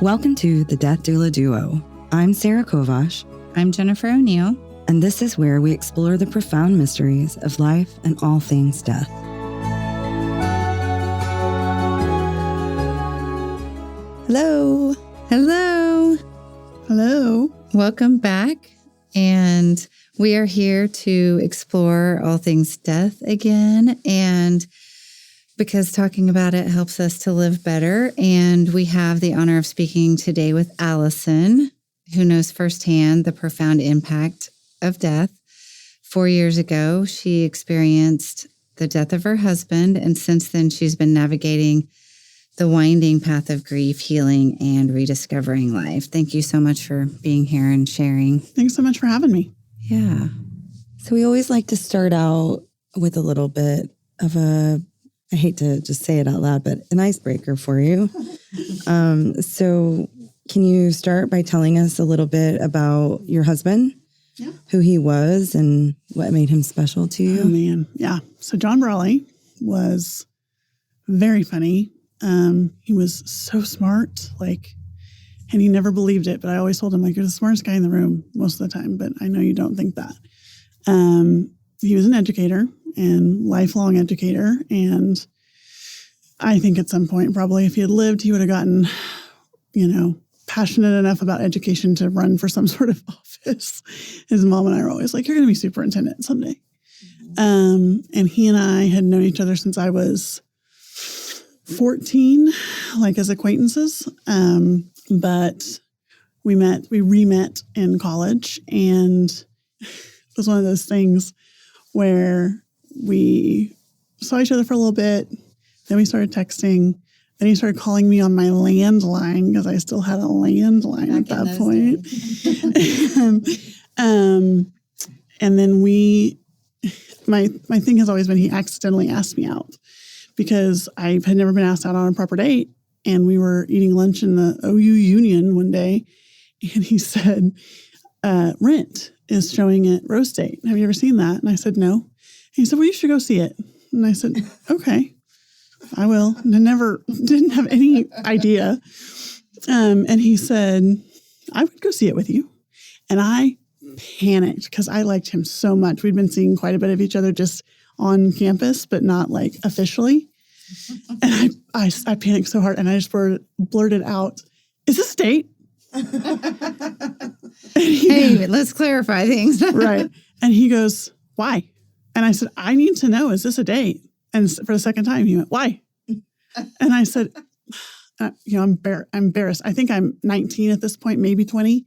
Welcome to the Death Doula Duo. I'm Sarah Kovash. I'm Jennifer O'Neill. And this is where we explore the profound mysteries of life and all things death. Hello. Hello. Hello. Welcome back. And we are here to explore all things death again. And because talking about it helps us to live better. And we have the honor of speaking today with Alison, who knows firsthand the profound impact of death. 4 years ago, she experienced the death of her husband. And since then, she's been navigating the winding path of grief, healing, and rediscovering life. Thank you so much for being here and sharing. Thanks so much for having me. Yeah. So we always like to start out with a little bit of I hate to just say it out loud, but an icebreaker for you. So can you start by telling us a little bit about your husband, who he was and what made him special to you? Oh, man. Yeah. So John Braly was very funny. He was so smart, and he never believed it, but I always told him, you're the smartest guy in the room most of the time, but I know you don't think that. He was an educator and lifelong educator. And I think at some point, probably if he had lived, he would have gotten, passionate enough about education to run for some sort of office. His mom and I were always like, you're going to be superintendent someday. And he and I had known each other since I was 14, as acquaintances. But we re-met in college, and it was one of those things where we saw each other for a little bit, then we started texting, then he started calling me on my landline because I still had a landline at that point. And then my thing has always been he accidentally asked me out because I had never been asked out on a proper date. And we were eating lunch in the OU Union one day, and he said, Rent is showing at Rose State. Have you ever seen that? And I said, no. And he said, well, you should go see it. And I said, okay, I will. And I didn't have any idea. And he said, I would go see it with you. And I panicked because I liked him so much. We'd been seeing quite a bit of each other just on campus, but not officially. And I panicked so hard, and I just blurted out, is this a date? Hey, let's clarify things. Right. And he goes, why? And I said, I need to know, is this a date? And for the second time, he went, why? And I said, I'm embarrassed. I think I'm 19 at this point, maybe 20.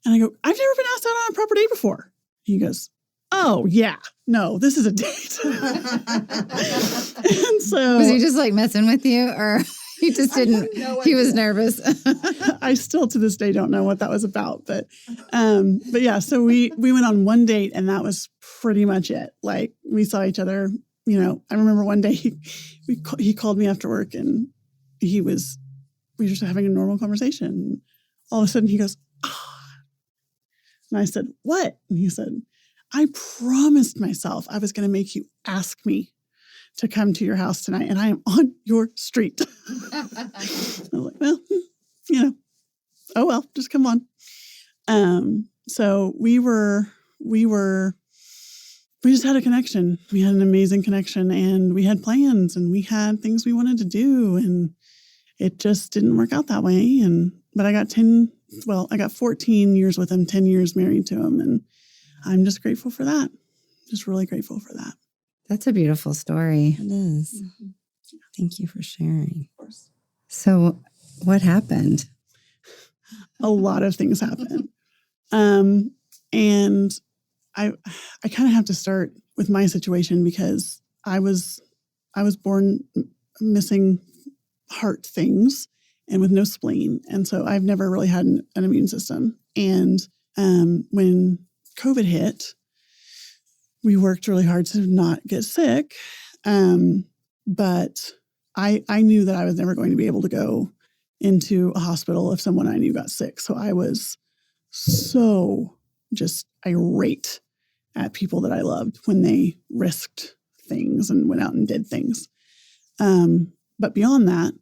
And I go, I've never been asked out on a proper date before. He goes, oh, yeah. No, this is a date. And so... Was he just messing with you, or he just didn't... He was nervous. I still to this day don't know what that was about. But yeah, so we went on one date, and that was pretty much it. We saw each other, I remember one day he called me after work, and we were just having a normal conversation. All of a sudden he goes, and I said, what? And he said, I promised myself I was going to make you ask me to come to your house tonight, and I am on your street. I was like, well, oh well, just come on. So we just had a connection. We had an amazing connection, and we had plans, and we had things we wanted to do, and it just didn't work out that way. But I got 14 years with him, 10 years married to him, and I'm just grateful for that. Just really grateful for that. That's a beautiful story. It is. Mm-hmm. Thank you for sharing. Of course. So what happened? A lot of things happened. And I kind of have to start with my situation because I was born missing heart things and with no spleen. And so I've never really had an immune system. And when COVID hit, we worked really hard to not get sick. But I knew that I was never going to be able to go into a hospital if someone I knew got sick. So I was so just irate at people that I loved when they risked things and went out and did things. But beyond that,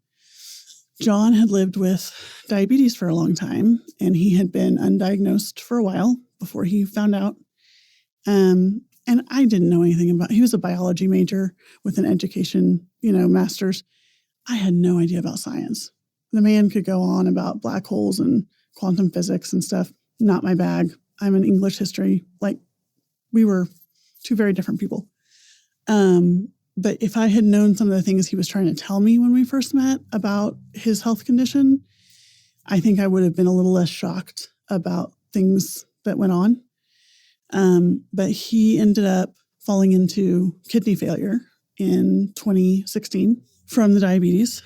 John had lived with diabetes for a long time, and he had been undiagnosed for a while before he found out. And I didn't know anything about, he was a biology major with an education, master's. I had no idea about science. The man could go on about black holes and quantum physics and stuff. Not my bag. I'm an English history. We were two very different people. But if I had known some of the things he was trying to tell me when we first met about his health condition, I think I would have been a little less shocked about things that went on. But he ended up falling into kidney failure in 2016 from the diabetes.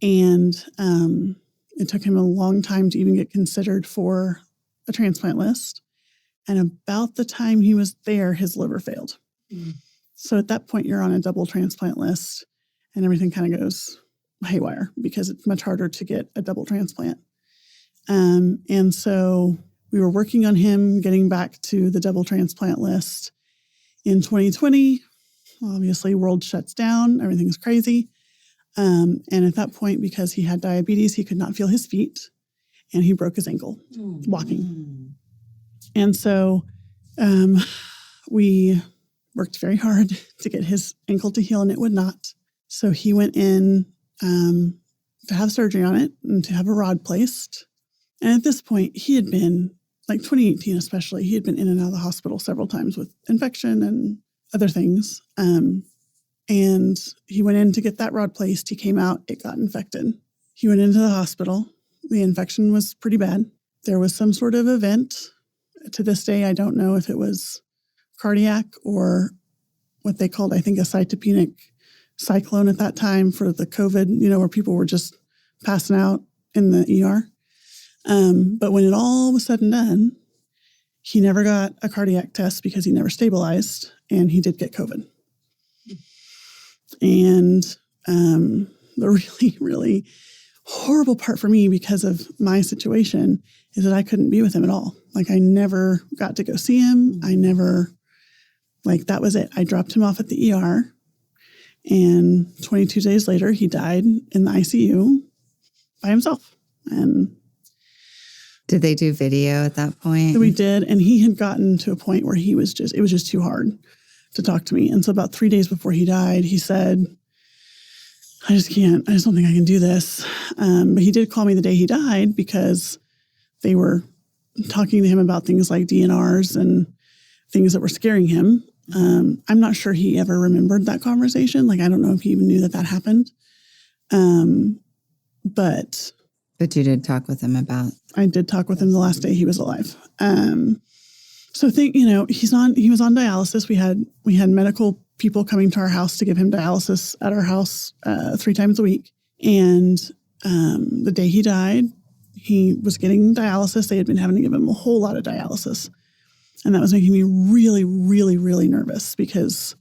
And it took him a long time to even get considered for a transplant list. And about the time he was there, his liver failed. Mm. So at that point, you're on a double transplant list and everything kind of goes haywire because it's much harder to get a double transplant. And so we were working on him getting back to the double transplant list in 2020. Obviously, world shuts down. Everything's crazy. And at that point, because he had diabetes, he could not feel his feet and he broke his ankle walking. And so we worked very hard to get his ankle to heal, and it would not. So he went in to have surgery on it and to have a rod placed. And at this point, he had been, 2018 especially, he had been in and out of the hospital several times with infection and other things. And he went in to get that rod placed. He came out, it got infected. He went into the hospital. The infection was pretty bad. There was some sort of event. To this day, I don't know if it was cardiac or what they called, I think, a cytopenic cyclone at that time for the COVID, where people were just passing out in the ER. But when it all was said and done, he never got a cardiac test because he never stabilized, and he did get COVID. And the really, really horrible part for me because of my situation is that I couldn't be with him at all. I never got to go see him. I never, that was it. I dropped him off at the ER, and 22 days later, he died in the ICU by himself. And did they do video at that point? We did, and he had gotten to a point where it was just too hard to talk to me. And so about 3 days before he died, he said, I just don't think I can do this. But he did call me the day he died because they were talking to him about things like DNRs and things that were scaring him. I'm not sure he ever remembered that conversation. I don't know if he even knew that happened. But you did talk with him about. I did talk with him the last day he was alive. So he was on dialysis. We had medical people coming to our house to give him dialysis at our house 3 times a week. And the day he died, he was getting dialysis. They had been having to give him a whole lot of dialysis. And that was making me really, really, really nervous because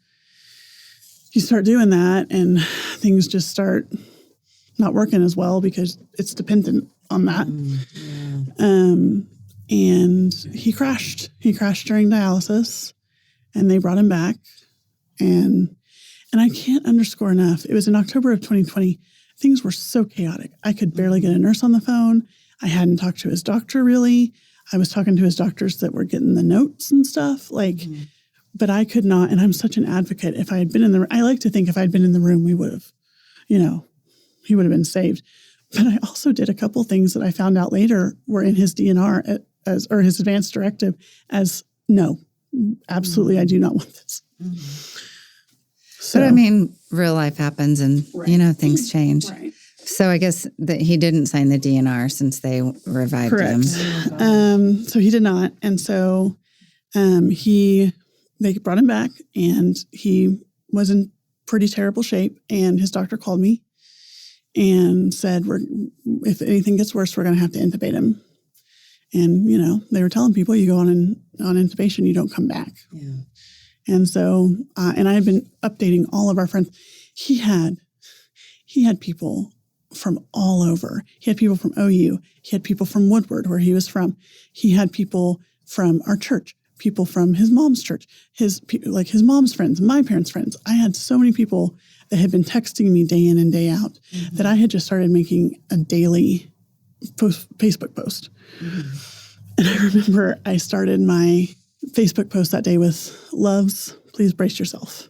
you start doing that and things just start not working as well because it's dependent on that. And he crashed. He crashed during dialysis, and they brought him back. And I can't underscore enough. It was in October of 2020. Things were so chaotic. I could barely get a nurse on the phone. I hadn't talked to his doctor really. I was talking to his doctors that were getting the notes and stuff. But I could not. And I'm such an advocate. If I had been in the, I like to think if I'd been in the room, we would have, he would have been saved. But I also did a couple things that I found out later were in his DNR or his advance directive as no, absolutely, I do not want this. So, but real life happens and, things change. Right. So I guess that he didn't sign the DNR since they revived him. So he did not. And so they brought him back and he was in pretty terrible shape. And his doctor called me and said, if anything gets worse, we're going to have to intubate him. And, they were telling people you go on intubation, you don't come back. Yeah. And so, and I had been updating all of our friends. He had people from all over. He had people from OU. He had people from Woodward, where he was from. He had people from our church, people from his mom's church, his mom's friends, my parents' friends. I had so many people that had been texting me day in and day out, that I had just started making a daily Facebook post. And I remember I started my Facebook post that day with, "Loves, please brace yourself."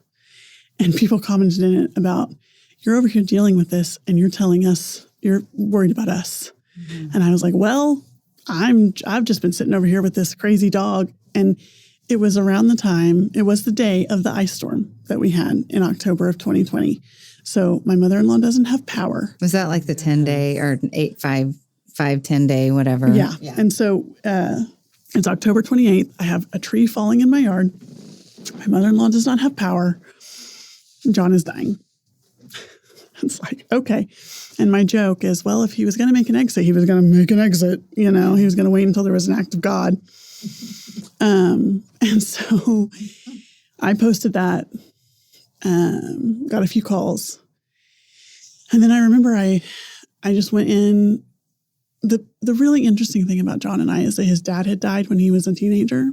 And people commented in it about, "You're over here dealing with this and you're telling us you're worried about us." And I was like, well, I've just been sitting over here with this crazy dog. And it was around it was the day of the ice storm that we had in October of 2020. So my mother-in-law doesn't have power. Was that like the 10-day or 10-day, whatever? Yeah. And so it's October 28th. I have a tree falling in my yard. My mother-in-law does not have power. John is dying. It's like, okay. And my joke is, well, if he was going to make an exit, he was going to make an exit. He was going to wait until there was an act of God. And so I posted that, got a few calls. And then I remember I just went in. The really interesting thing about John and I is that his dad had died when he was a teenager.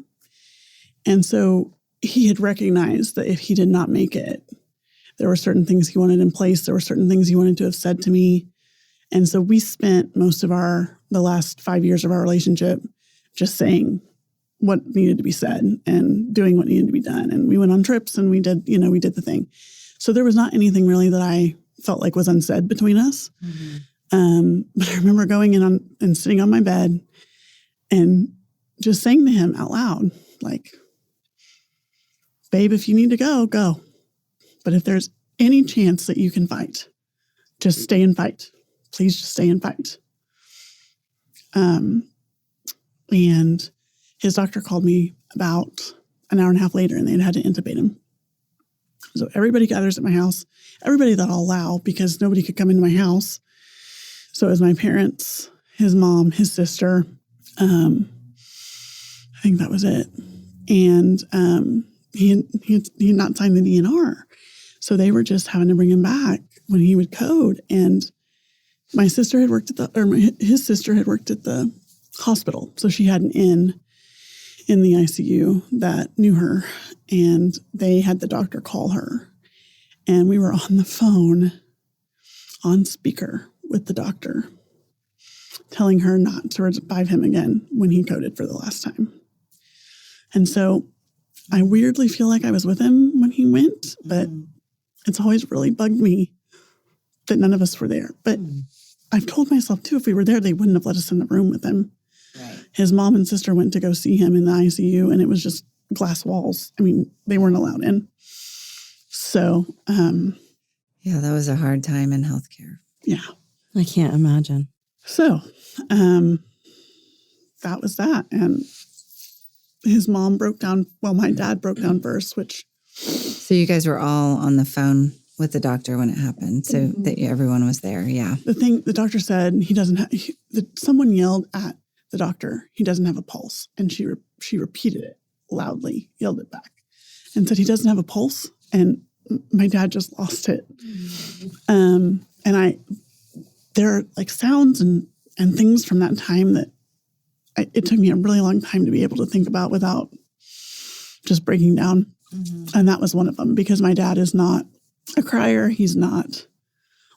And so he had recognized that if he did not make it, there were certain things he wanted in place. There were certain things he wanted to have said to me. And so we spent most of the last 5 years of our relationship just saying what needed to be said and doing what needed to be done. And we went on trips and we did the thing. So there was not anything really that I felt like was unsaid between us. But I remember going in and sitting on my bed and just saying to him out loud, like, "Babe, if you need to go, go. But if there's any chance that you can fight, just stay and fight. Please just stay and fight." And his doctor called me about an hour and a half later, and they had to intubate him. So everybody gathers at my house, everybody that I'll allow, because nobody could come into my house. So it was my parents, his mom, his sister. I think that was it. And he had not signed the DNR. So they were just having to bring him back when he would code. And my sister had worked his sister had worked at the hospital. So she had an in the ICU that knew her. And they had the doctor call her. And we were on the phone on speaker with the doctor, telling her not to revive him again when he coded for the last time. And so I weirdly feel like I was with him when he went, but it's always really bugged me that none of us were there. But I've told myself, too, if we were there, they wouldn't have let us in the room with him. Right. His mom and sister went to go see him in the ICU, and it was just glass walls. I mean, they weren't allowed in. So, yeah, that was a hard time in healthcare. Yeah. I can't imagine. So, that was that. And his mom broke down. Well, my dad broke down first, which. So you guys were all on the phone with the doctor when it happened. So that everyone was there. Yeah. The doctor said he doesn't have, someone yelled at the doctor, "He doesn't have a pulse." And she repeated it loudly, yelled it back, and said, "He doesn't have a pulse." And my dad just lost it. And there are like sounds and things from that time that it took me a really long time to be able to think about without just breaking down. And that was one of them, because my dad is not a crier. He's not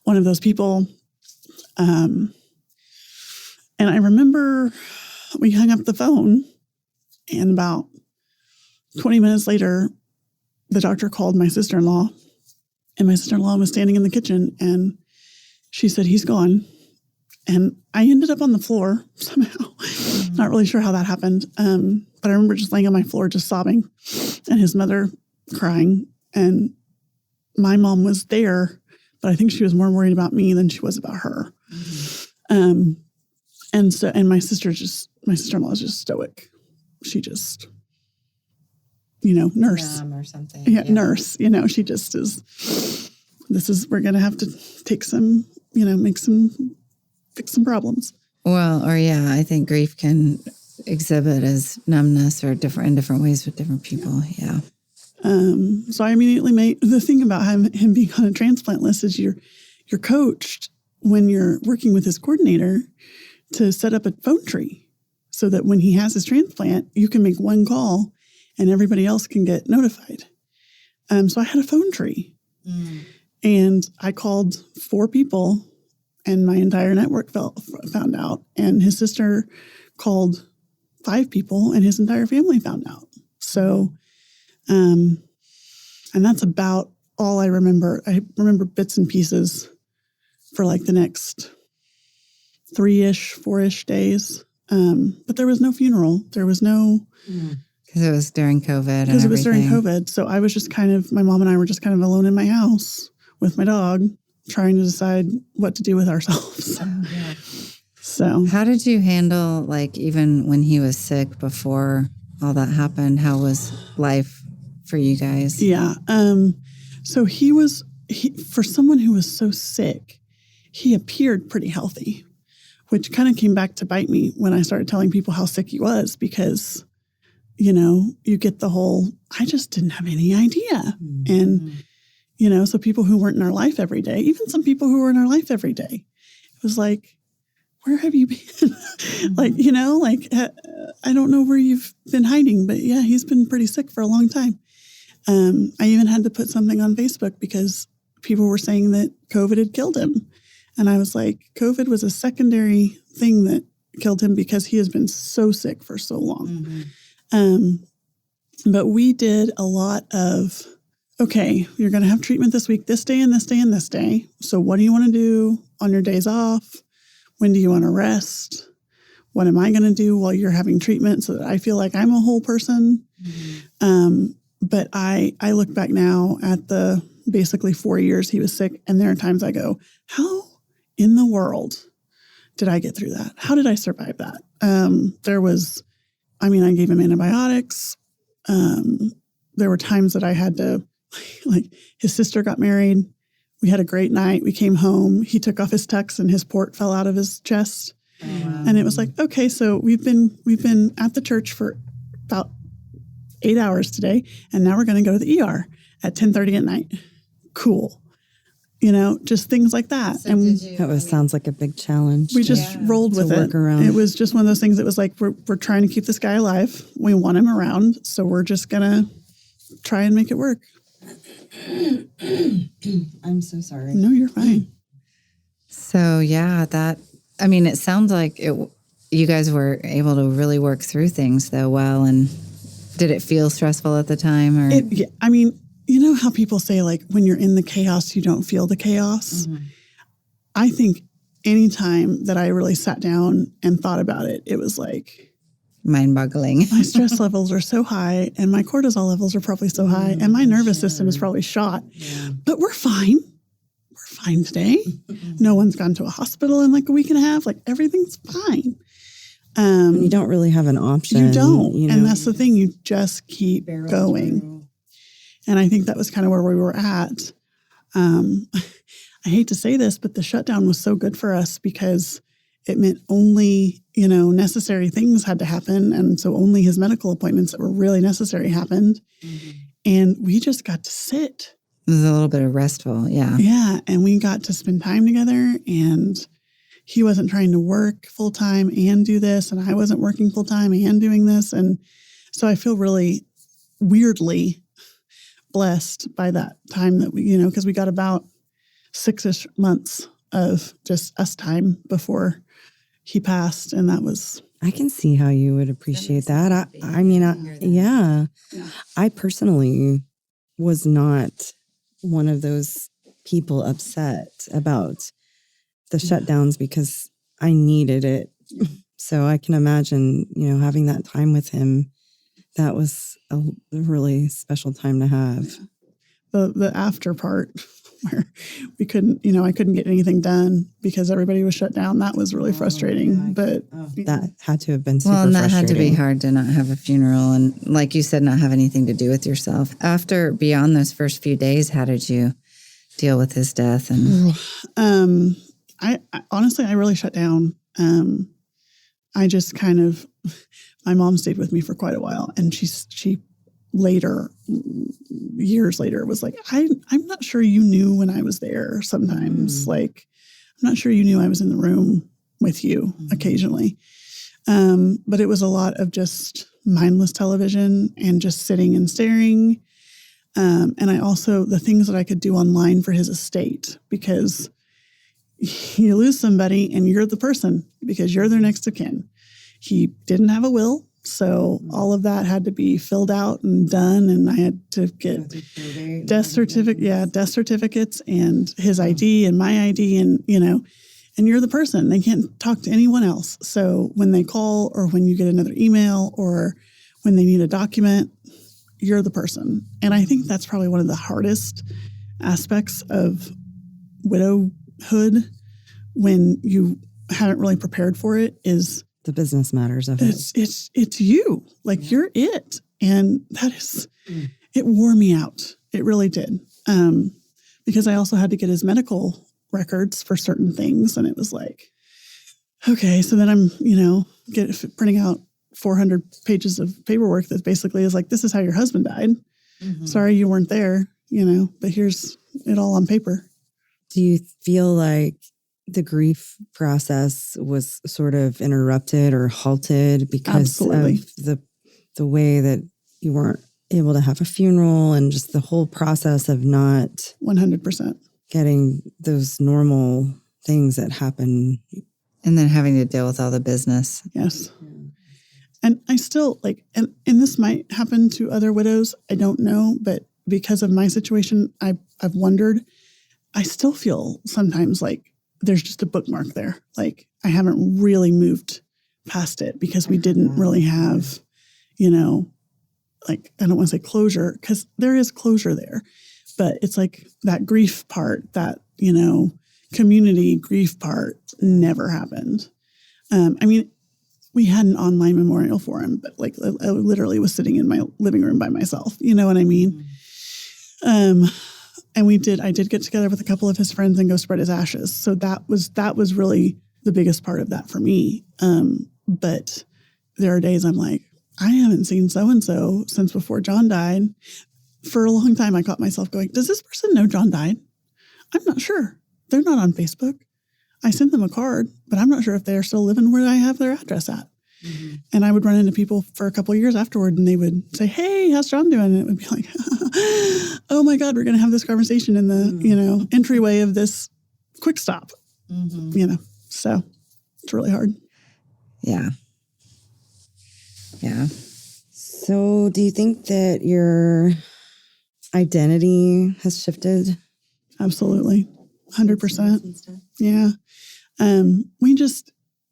one of those people. And I remember we hung up the phone, and about 20 minutes later, the doctor called my sister-in-law, and my sister-in-law was standing in the kitchen, and she said, "He's gone." And I ended up on the floor somehow. Not really sure how that happened. But I remember just laying on my floor, just sobbing, and his mother crying. And my mom was there, but I think she was more worried about me than she was about her. And my sister-in-law is just stoic. She just, nurse. Or something. Yeah, nurse. She just is, we're going to have to take some, fix some problems. Well, I think grief can exhibit as numbness or in different ways with different people. Yeah. So I immediately made the thing about him being on a transplant list is you're coached when you're working with his coordinator to set up a phone tree so that when he has his transplant, you can make one call and everybody else can get notified. So I had a phone tree. And I called 4 people and my entire network found out. And his sister called 5 people and his entire family found out. So, and that's about all I remember. I remember bits and pieces for like the next 3-ish, 4-ish days. But there was no funeral. There was no... Because it was during COVID. Because it was during COVID. So I was just my mom and I were just kind of alone in my house with my dog, trying to decide what to do with ourselves. So how did you handle, like, even when he was sick before all that happened? How was life for you guys? Yeah. So for someone who was so sick, he appeared pretty healthy, which kind of came back to bite me when I started telling people how sick he was, because, you get the whole, I just didn't have any idea. And, so people who weren't in our life every day, even some people who were in our life every day, it was like, where have you been? I don't know where you've been hiding, but yeah, he's been pretty sick for a long time. I even had to put something on Facebook because people were saying that COVID had killed him. And I was like, COVID was a secondary thing that killed him because he has been so sick for so long. But we did a lot of, okay, you're going to have treatment this week, this day and this day and this day. So what do you want to do on your days off? When do you want to rest? What am I going to do while you're having treatment so that I feel like I'm a whole person? But I look back now at the basically 4 years he was sick, and there are times I go, how in the world did I get through that? How did I survive that? I gave him antibiotics. There were times that I had to, like, his sister got married. We had a great night. We came home. He took off his tux and his port fell out of his chest. Oh, wow. And it was like, okay, so we've been at the church for about 8 hours today, and now we're going to go to the ER at 10:30 at night. Cool. Just things like that. So and that sounds like a big challenge. We just rolled with it. It was just one of those things that was like, we're trying to keep this guy alive. We want him around, so we're just going to try and make it work. I'm so sorry. No, you're fine. So, yeah, it sounds like you guys were able to really work through things, though, well. And did it feel stressful at the time? Or? You know how people say, like, when you're in the chaos, you don't feel the chaos? I think anytime that I really sat down and thought about it, it was like... mind-boggling. My stress levels are so high, and my cortisol levels are probably so high, and my nervous system is probably shot. Yeah. But we're fine. We're fine today. No one's gone to a hospital in like a week and a half. Like, everything's fine. You don't really have an option. You don't. And that's the thing. You just keep going. Through. And I think that was kind of where we were at. I hate to say this, but the shutdown was so good for us because it meant only, necessary things had to happen. And so only his medical appointments that were really necessary happened. And we just got to sit. It was a little bit of restful, yeah. Yeah, and we got to spend time together, and he wasn't trying to work full-time and do this, and I wasn't working full-time and doing this. And so I feel really weirdly blessed by that time that we, because we got about 6-ish months of just us time before he passed, and that was... I can see how you would appreciate that. Yeah. I personally was not one of those people upset about the shutdowns because I needed it. So I can imagine, having that time with him, that was a really special time to have. The after part where we couldn't, I couldn't get anything done because everybody was shut down. That was really frustrating. But that had to have been super frustrating. Well, and that had to be hard to not have a funeral and, like you said, not have anything to do with yourself. Beyond those first few days, how did you deal with his death? And I honestly, I really shut down. I just kind of, my mom stayed with me for quite a while, and she later, years later, was like, I'm not sure you knew when I was there sometimes. Like, I'm not sure you knew I was in the room with you occasionally. But it was a lot of just mindless television and just sitting and staring. And I also, the things that I could do online for his estate, because you lose somebody and you're the person because you're their next of kin. He didn't have a will. So all of that had to be filled out and done. And I had to get death certificates and his ID and my ID and, and you're the person. They can't talk to anyone else. So when they call or when you get another email or when they need a document, you're the person. And I think that's probably one of the hardest aspects of widowhood when you haven't really prepared for it is the business matters of it. It's you. Like you're it. And that is, it wore me out. It really did. Because I also had to get his medical records for certain things. And it was like, okay, so then I'm, printing out 400 pages of paperwork that basically is like, this is how your husband died. Mm-hmm. Sorry you weren't there, but here's it all on paper. Do you feel like the grief process was sort of interrupted or halted because Absolutely. of the way that you weren't able to have a funeral and just the whole process of not 100% getting those normal things that happen? And then having to deal with all the business. Yes. And I still and this might happen to other widows. I don't know, but because of my situation, I've wondered. I still feel sometimes like there's just a bookmark there. Like I haven't really moved past it because we didn't really have, I don't want to say closure because there is closure there, but it's like that grief part, that, community grief part never happened. We had an online memorial for him, but I literally was sitting in my living room by myself. You know what I mean? And I did get together with a couple of his friends and go spread his ashes. So that was really the biggest part of that for me. But there are days I'm like, I haven't seen so-and-so since before John died. For a long time, I caught myself going, does this person know John died? I'm not sure. They're not on Facebook. I sent them a card, but I'm not sure if they're still living where I have their address at. Mm-hmm. And I would run into people for a couple of years afterward and they would say, hey, how's John doing? And it would be like, oh my God, we're going to have this conversation in the, entryway of this quick stop, so it's really hard. Yeah. Yeah. So do you think that your identity has shifted? Absolutely. 100%. Yeah.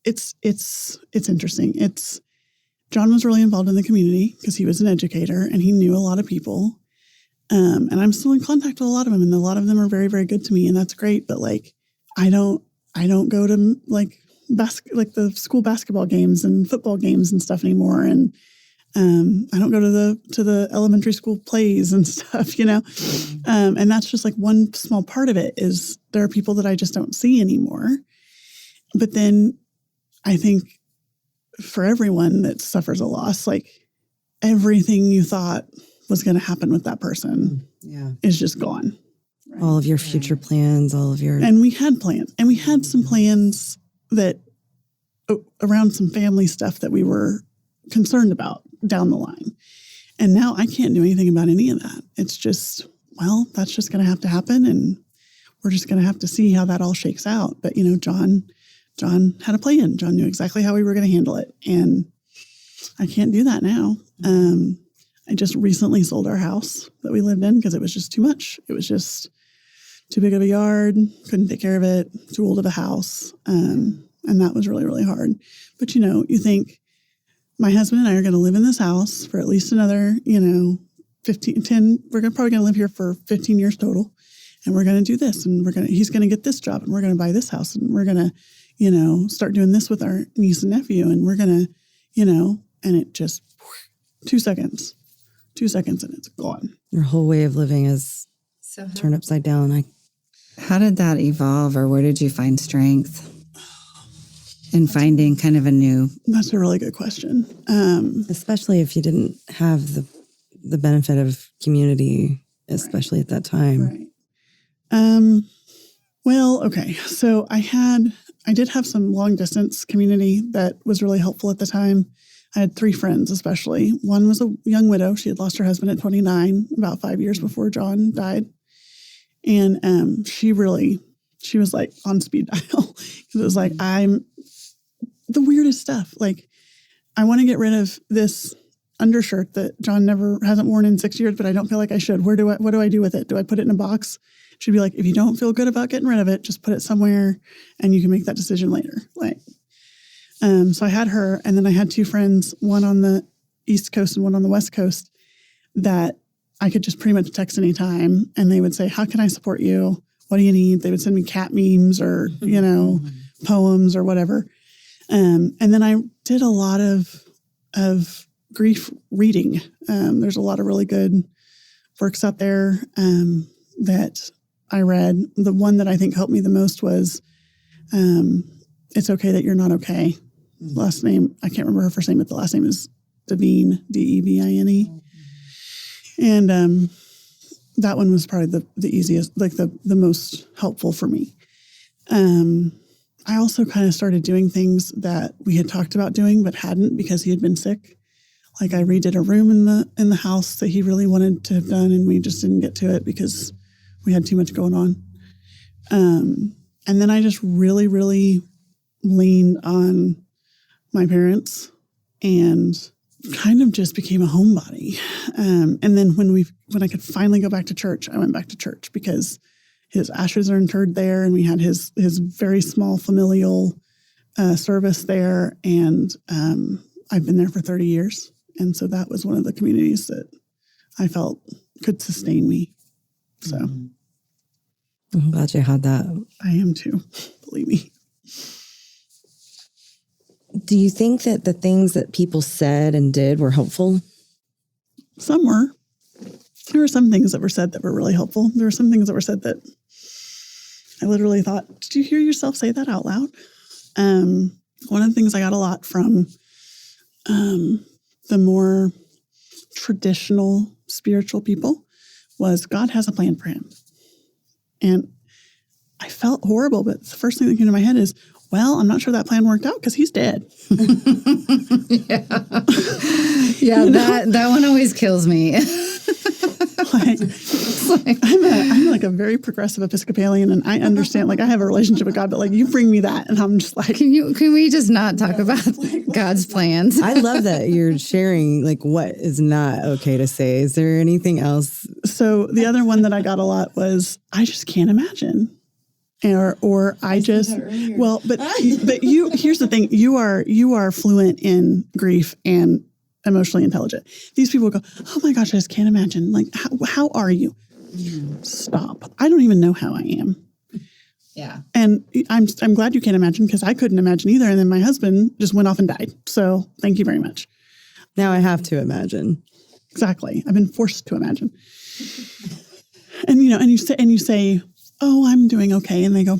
It's interesting. John was really involved in the community because he was an educator and he knew a lot of people. And I'm still in contact with a lot of them and a lot of them are very, very good to me and that's great. But I don't go to the school basketball games and football games and stuff anymore. And I don't go to the elementary school plays and stuff, and that's just one small part of it is there are people that I just don't see anymore. But then I think for everyone that suffers a loss, everything you thought was going to happen with that person is just gone. Right? All of your future plans, And we had plans and we had some plans that around some family stuff that we were concerned about down the line. And now I can't do anything about any of that. It's just, that's just going to have to happen. And we're just going to have to see how that all shakes out. But, John had a plan. John knew exactly how we were going to handle it. And I can't do that now. I just recently sold our house that we lived in because it was just too much. It was just too big of a yard. Couldn't take care of it. Too old of a house. And that was really, really hard. But, you think my husband and I are going to live in this house for at least another, 10, we're probably going to live here for 15 years total. And we're going to do this and he's going to get this job and we're going to buy this house and we're going to, start doing this with our niece and nephew. And we're going to, and it just 2 seconds and it's gone. Your whole way of living is turned upside down. How did that evolve or where did you find strength in finding kind of a new? That's a really good question. Especially if you didn't have the benefit of community, especially at that time. Right. Okay. So I did have some long distance community that was really helpful at the time. I had 3 friends, especially. One was a young widow. She had lost her husband at 29, about 5 years before John died. And she was like on speed dial. It was like, I'm the weirdest stuff. Like, I want to get rid of this undershirt that John hasn't worn in 6 years, but I don't feel like I should. What do I do with it? Do I put it in a box? She'd be like, if you don't feel good about getting rid of it, just put it somewhere and you can make that decision later. Like, so I had her, and then I had 2 friends, one on the East Coast and one on the West Coast, that I could just pretty much text anytime. And they would say, how can I support you? What do you need? They would send me cat memes or, poems or whatever. And then I did a lot of grief reading. There's a lot of really good works out there that I read. The one that I think helped me the most was It's Okay That You're Not Okay. Last name, I can't remember her first name, but the last name is Devine, Devine. And that one was probably the easiest, like the most helpful for me. I also kind of started doing things that we had talked about doing but hadn't because he had been sick. Like I redid a room in the house that he really wanted to have done, and we just didn't get to it because we had too much going on. And then I just really, really leaned on my parents and kind of just became a homebody. And then when I could finally go back to church, I went back to church because his ashes are interred there, and we had his very small familial service there. And I've been there for 30 years. And so that was one of the communities that I felt could sustain me. So I'm glad you had that. I am too, believe me. Do you think that the things that people said and did were helpful? Some were. There were some things that were said that were really helpful. There were some things that were said that I literally thought, did you hear yourself say that out loud? One of the things I got a lot from the more traditional spiritual people was God has a plan for him. And I felt horrible, but the first thing that came to my head is, well, I'm not sure that plan worked out because he's dead. Yeah, that one always kills me. I'm like a very progressive Episcopalian, and I understand, like I have a relationship with God, but like you bring me that and I'm just like, can we just not talk about God's plans? I love that you're sharing like what is not okay to say. Is there anything else? So the other one that I got a lot was, I just can't imagine. Or I just, well, but you, here's the thing, you are fluent in grief and emotionally intelligent. These people go, oh my gosh, I just can't imagine. Like, how are you? Stop. I don't even know how I am. Yeah. And I'm glad you can't imagine, because I couldn't imagine either. And then my husband just went off and died. So thank you very much. Now I have to imagine. Exactly. I've been forced to imagine. And you say, oh, I'm doing okay. And they go,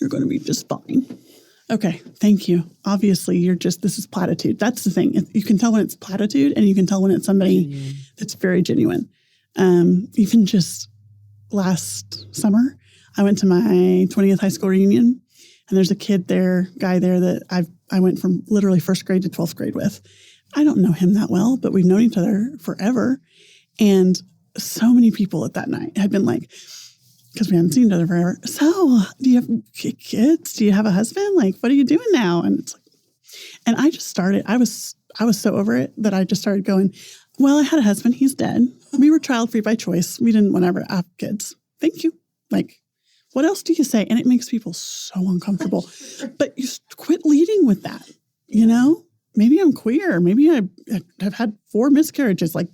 you're going to be just fine. Okay, thank you. Obviously, this is platitude. That's the thing. You can tell when it's platitude, and you can tell when it's somebody that's very genuine. Even just last summer, I went to my 20th high school reunion, and there's a guy there that I went from literally first grade to 12th grade with. I don't know him that well, but we've known each other forever. And so many people at that night had been like, because we hadn't seen each other forever. So, do you have kids? Do you have a husband? Like, what are you doing now? And it's like, and I just started. I was so over it that I just started going, well, I had a husband. He's dead. We were child free by choice. We didn't want to ever have kids. Thank you. Like, what else do you say? And it makes people so uncomfortable. But you quit leading with that. You know, maybe I'm queer. Maybe I have had 4 miscarriages. Like,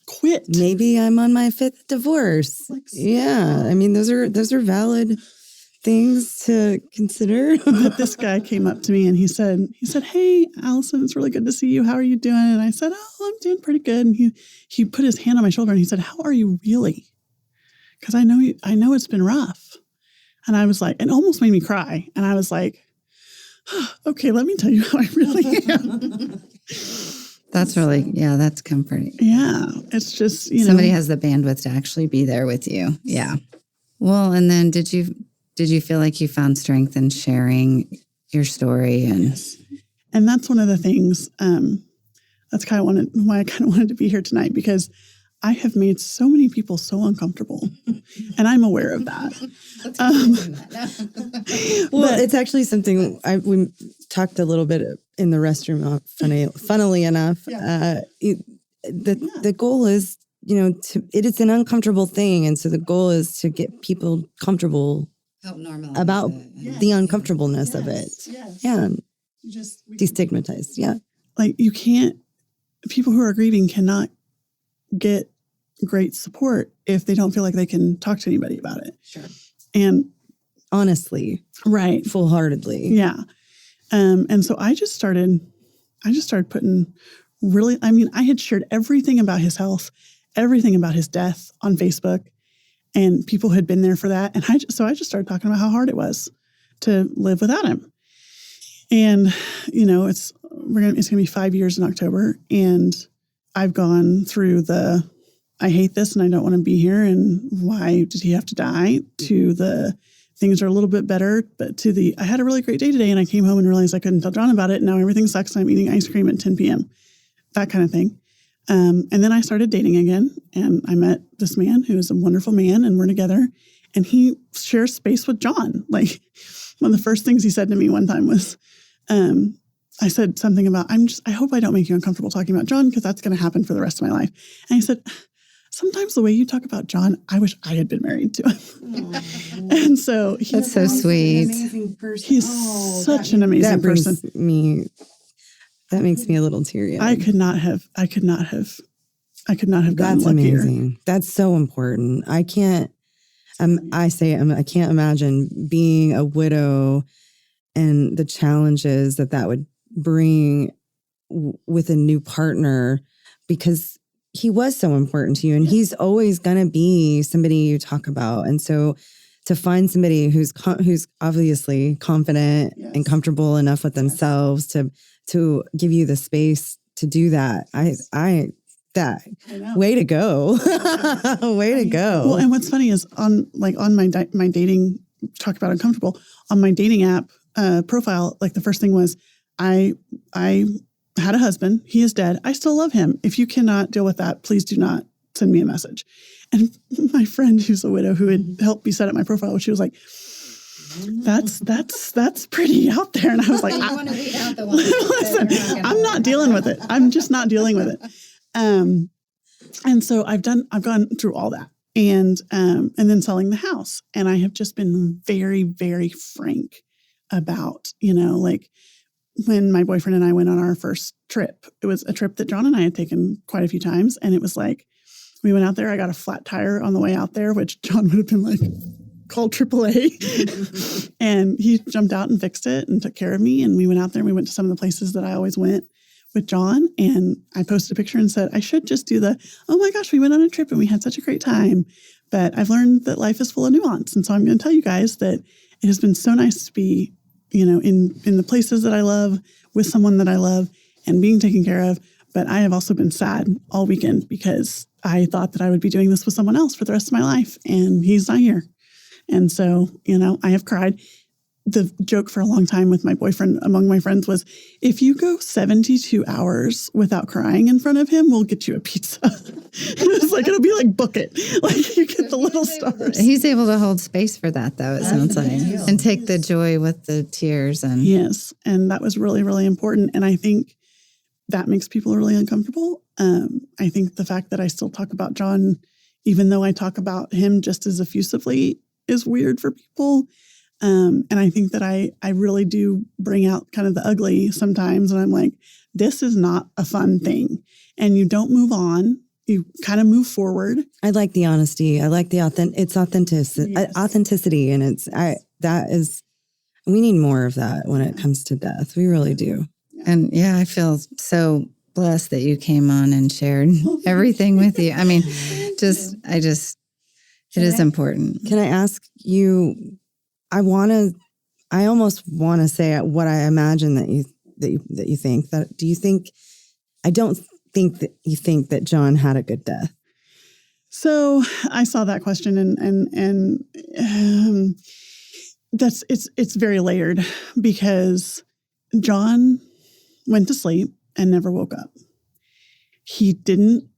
quit. Maybe I'm on my 5th divorce. Yeah. I mean, those are valid things to consider. But this guy came up to me and he said, hey, Alison, it's really good to see you. How are you doing? And I said, oh, I'm doing pretty good. And he put his hand on my shoulder and he said, how are you really? Because I know it's been rough. And I was like, it almost made me cry. And I was like, oh, okay, let me tell you how I really am. That's that's comforting. Yeah. It's just, somebody has the bandwidth to actually be there with you. Yeah. Well, and then did you feel like you found strength in sharing your story? And yes. And that's one of the things, That's why I kind of wanted to be here tonight, because I have made so many people so uncomfortable, and I'm aware of that. Well, it's actually something we talked a little bit in the restroom. Funnily enough, the goal is, it is an uncomfortable thing, and so the goal is to get people comfortable about the uncomfortableness of it. Yes. Yeah, destigmatized. Yeah, like people who are grieving cannot get great support if they don't feel like they can talk to anybody about it. Sure. And honestly, right, full-heartedly. Yeah. And so I just started putting I had shared everything about his health, everything about his death on Facebook, and people had been there for that. And I just started talking about how hard it was to live without him. And, it's going to be 5 years in October, and I've gone through I hate this and I don't want to be here, and why did he have to die, to the things are a little bit better, but I had a really great day today and I came home and realized I couldn't tell John about it. And now everything sucks and I'm eating ice cream at 10 p.m. That kind of thing. And then I started dating again, and I met this man who is a wonderful man, and we're together, and he shares space with John. Like, one of the first things he said to me one time was, I said something about, I hope I don't make you uncomfortable talking about John, because that's going to happen for the rest of my life. And he said, sometimes the way you talk about John, I wish I had been married to him. And so that's so sweet. An amazing person. He's such an amazing person. That makes me a little teary-eyed. I could not have gotten That's luckier. amazing. That's so important. I can't imagine being a widow and the challenges that would bring with a new partner, because he was so important to you, and he's always going to be somebody you talk about. And so to find somebody who's obviously confident and comfortable enough with themselves to give you the space to do that, way to go. Way to go. Well, and what's funny is on my dating, talk about uncomfortable, on my dating app profile, like the first thing was, I had a husband. He is dead. I still love him. If you cannot deal with that, please do not send me a message. And my friend, who's a widow, who had helped me set up my profile, she was like, that's pretty out there. And I was like, listen, I'm not dealing with it. I'm just not dealing with it. And so I've gone through all that, and then selling the house. And I have just been very, very frank about, like, when my boyfriend and I went on our first trip, it was a trip that John and I had taken quite a few times. And it was like, we went out there, I got a flat tire on the way out there, which John would have been like, call AAA. And he jumped out and fixed it and took care of me. And we went out there and we went to some of the places that I always went with John. And I posted a picture and said, I should just do oh my gosh, we went on a trip and we had such a great time. But I've learned that life is full of nuance. And so I'm going to tell you guys that it has been so nice to be, in the places that I love, with someone that I love, and being taken care of. But I have also been sad all weekend, because I thought that I would be doing this with someone else for the rest of my life, and he's not here. And so, I have cried. The joke for a long time with my boyfriend among my friends was, if you go 72 hours without crying in front of him, we'll get you a pizza. It was like, it'll be like, book it. Like, you get the little stars. He's able to hold space for that, though, it sounds like. And take the joy with the tears. Yes. And that was really, really important. And I think that makes people really uncomfortable. I think the fact that I still talk about John, even though I talk about him just as effusively, is weird for people. And I think that I really do bring out kind of the ugly sometimes. And I'm like, this is not a fun thing. And you don't move on. You kind of move forward. I like the honesty. I like the authenticity. And we need more of that when it comes to death. We really do. And yeah, I feel so blessed that you came on and shared everything with you. I mean, it is important. Can I ask you, I almost want to say what I imagine that you think. I don't think that you think that John had a good death. So I saw that question and it's very layered, because John went to sleep and never woke up. he didn't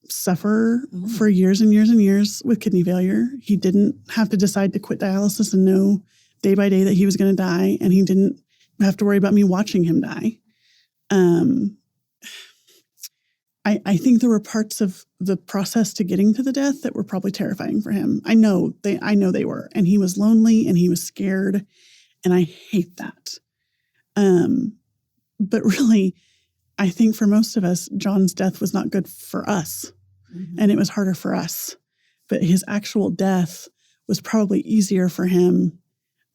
suffer for years and years and years with kidney failure. He didn't have to decide to quit dialysis and know day by day that he was going to die. And he didn't have to worry about me watching him die. I think there were parts of the process to getting to the death that were probably terrifying for him. I know they were. And he was lonely and he was scared. And I hate that. But really, I think for most of us, John's death was not good for us. And it was harder for us. But his actual death was probably easier for him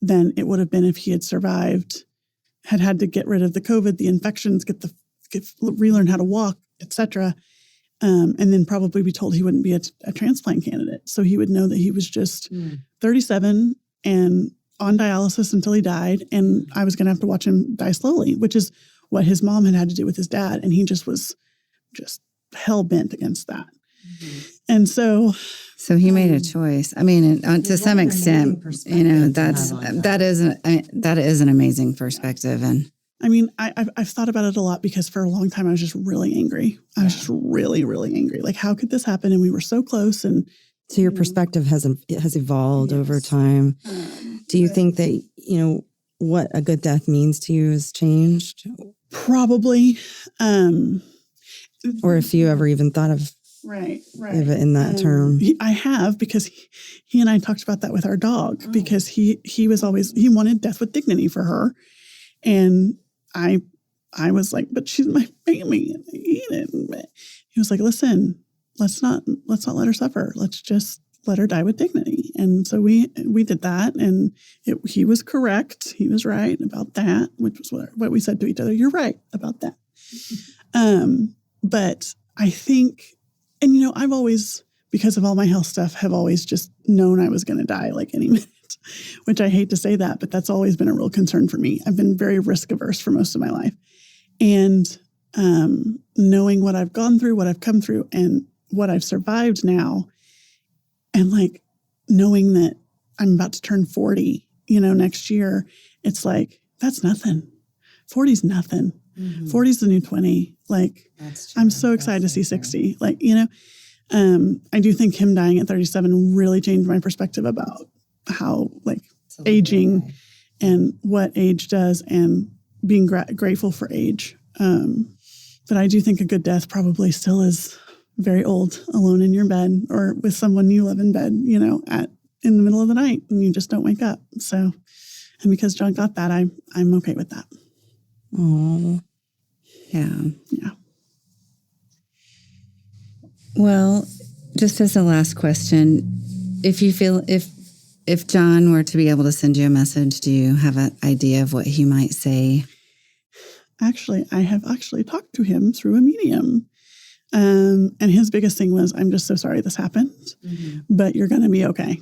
than it would have been if he had survived, had to get rid of the COVID, the infections, relearn how to walk, etc. And then probably be told he wouldn't be a transplant candidate. So he would know that he was just 37 and on dialysis until he died. And I was going to have to watch him die slowly, which is what his mom had to do with his dad. And he just was hell bent against that. And so he made a choice. I mean, to some extent, that is an amazing perspective. And I mean, I've thought about it a lot because for a long time I was just really angry. I was just really, really angry. Like, how could this happen? And we were so close. And so your perspective has evolved over time. Do you think that, what a good death means to you has changed? Probably. Or if you ever even thought of Right. in that term. I have, because he and I talked about that with our dog, because he wanted death with dignity for her. And I was like, but she's my baby and I hate it. But he was like, listen, let's not let her suffer. Let's just let her die with dignity. And so we did that, and he was correct. He was right about that, which was what we said to each other. You're right about that. But I think, and I've always, because of all my health stuff, have always just known I was going to die like any minute, which I hate to say that, but that's always been a real concern for me. I've been very risk averse for most of my life. And knowing what I've gone through, what I've come through, and what I've survived now, and like knowing that I'm about to turn 40, next year, it's like, that's nothing. 40's nothing. 40's the new 20. Like, I'm so excited to see 60. Like, I do think him dying at 37 really changed my perspective about how, like, aging and what age does, and being grateful for age. But I do think a good death probably still is very old, alone in your bed, or with someone you love in bed, in the middle of the night, and you just don't wake up. So, and because John got that, I'm okay with that. Oh, yeah. Yeah. Well, just as a last question, if you feel, if John were to be able to send you a message, do you have an idea of what he might say? Actually, I have talked to him through a medium. And his biggest thing was, I'm just so sorry this happened, but you're going to be okay.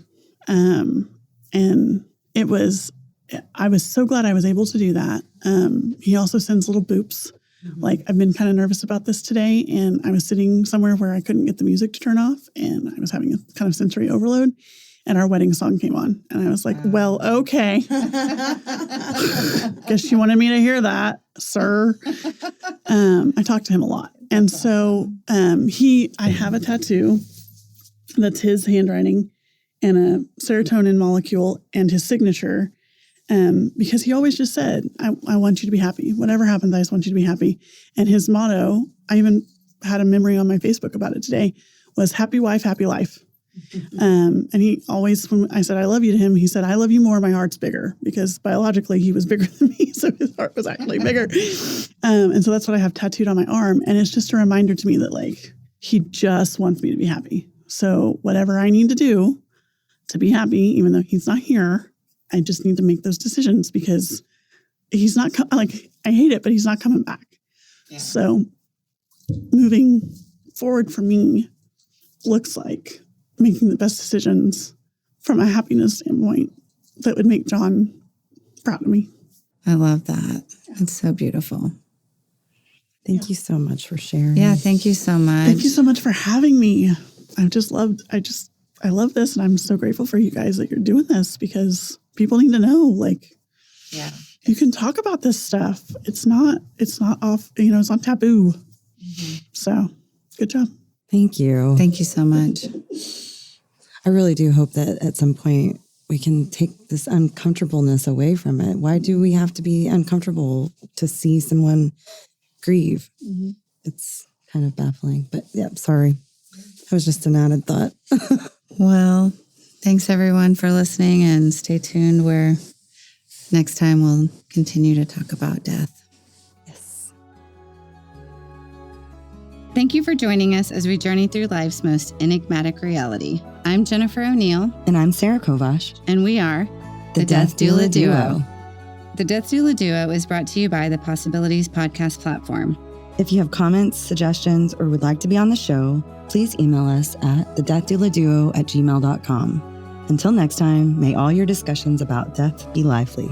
And I was so glad I was able to do that. He also sends little boops. Like, I've been kind of nervous about this today, and I was sitting somewhere where I couldn't get the music to turn off, and I was having a kind of sensory overload, and our wedding song came on, and I was like, well, okay. Guess you wanted me to hear that, sir. I talked to him a lot. And so I have a tattoo that's his handwriting and a serotonin molecule and his signature, because he always just said, I want you to be happy. Whatever happens, I just want you to be happy. And his motto, I even had a memory on my Facebook about it today, was happy wife, happy life. And he always, when I said I love you to him, he said, I love you more, my heart's bigger, because biologically he was bigger than me, so his heart was actually bigger. And so that's what I have tattooed on my arm. And it's just a reminder to me that, like, he just wants me to be happy. So whatever I need to do to be happy, even though he's not here, I just need to make those decisions, because he's not, I hate it, but he's not coming back. Yeah. So moving forward for me looks like making the best decisions from a happiness standpoint that would make John proud of me. I love that. It's so beautiful. Thank you so much for sharing. Yeah, thank you so much. Thank you so much for having me. I love this, and I'm so grateful for you guys that you're doing this, because people need to know, like, you can talk about this stuff. It's not off, it's not taboo. So Good job. Thank you. Thank you so much. I really do hope that at some point we can take this uncomfortableness away from it. Why do we have to be uncomfortable to see someone grieve? Mm-hmm. It's kind of baffling, but yeah, sorry. That was just an added thought. Well, thanks everyone for listening, and stay tuned where next time we'll continue to talk about death. Yes. Thank you for joining us as we journey through life's most enigmatic reality. I'm Jennifer O'Neill. And I'm Sarah Kovash. And we are The Death Doula Duo. The Death Doula Duo is brought to you by the Possibilities podcast platform. If you have comments, suggestions, or would like to be on the show, please email us at thedeathdouladuo@gmail.com. Until next time, may all your discussions about death be lively.